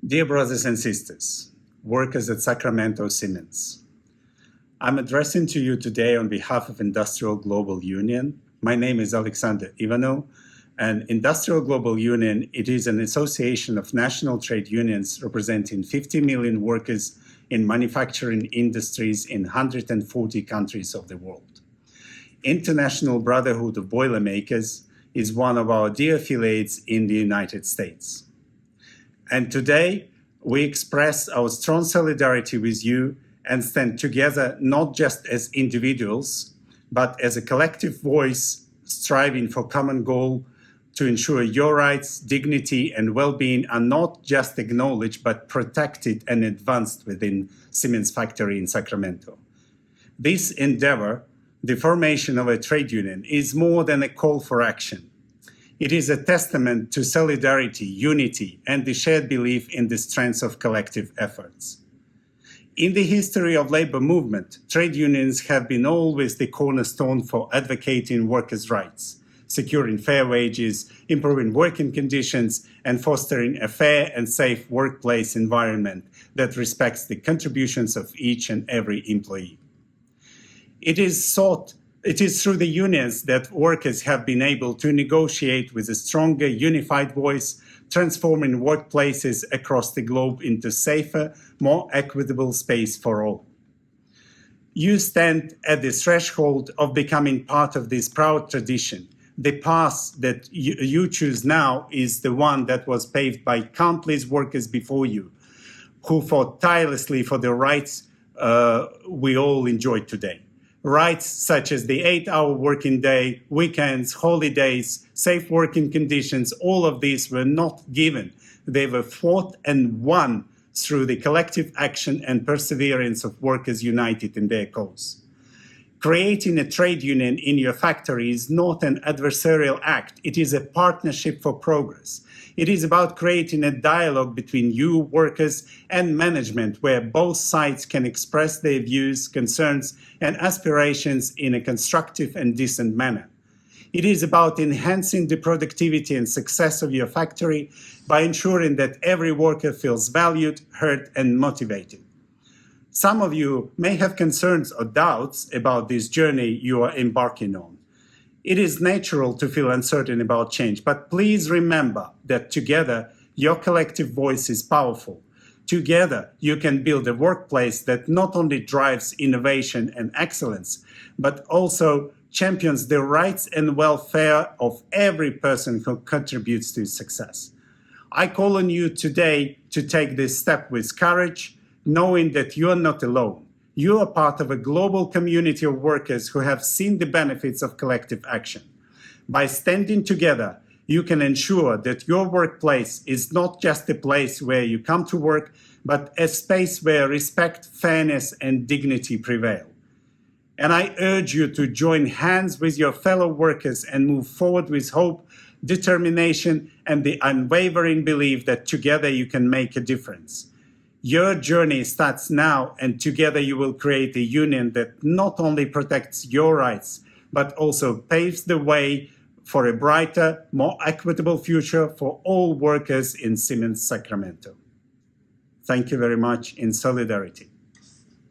Dear brothers and sisters, workers at Sacramento Siemens, I'm addressing to you today on behalf of IndustriALL Global Union. My name is Alexander Ivanou, and IndustriALL Global Union, it is an association of national trade unions representing 50 million workers in manufacturing industries in 140 countries of the world. International Brotherhood of Boilermakers is one of our dear affiliates in the United States. And today, we express our strong solidarity with you and stand together not just as individuals, but as a collective voice striving for common goal to ensure your rights, dignity, and well-being are not just acknowledged, but protected and advanced within Siemens factory in Sacramento. This endeavor, the formation of a trade union, is more than a call for action. It is a testament to solidarity, unity, and the shared belief in the strength of collective efforts. In the history of labor movement, trade unions have been always the cornerstone for advocating workers' rights, securing fair wages, improving working conditions, and fostering a fair and safe workplace environment that respects the contributions of each and every employee. It is through the unions that workers have been able to negotiate with a stronger, unified voice, transforming workplaces across the globe into safer, more equitable space for all. You stand at the threshold of becoming part of this proud tradition. The path that you choose now is the one that was paved by countless workers before you, who fought tirelessly for the rights we all enjoy today. Rights such as the 8-hour working day, weekends, holidays, safe working conditions, all of these were not given. They were fought and won through the collective action and perseverance of workers united in their cause. Creating a trade union in your factory is not an adversarial act. It is a partnership for progress. It is about creating a dialogue between you, workers, and management where both sides can express their views, concerns, and aspirations in a constructive and decent manner. It is about enhancing the productivity and success of your factory by ensuring that every worker feels valued, heard, and motivated. Some of you may have concerns or doubts about this journey you are embarking on. It is natural to feel uncertain about change, but please remember that together, your collective voice is powerful. Together, you can build a workplace that not only drives innovation and excellence, but also champions the rights and welfare of every person who contributes to its success. I call on you today to take this step with courage, knowing that you are not alone. You are part of a global community of workers who have seen the benefits of collective action. By standing together, you can ensure that your workplace is not just a place where you come to work, but a space where respect, fairness, and dignity prevail. And I urge you to join hands with your fellow workers and move forward with hope, determination, and the unwavering belief that together you can make a difference. Your journey starts now, and together you will create a union that not only protects your rights, but also paves the way for a brighter, more equitable future for all workers in Siemens Sacramento. Thank you very much in solidarity.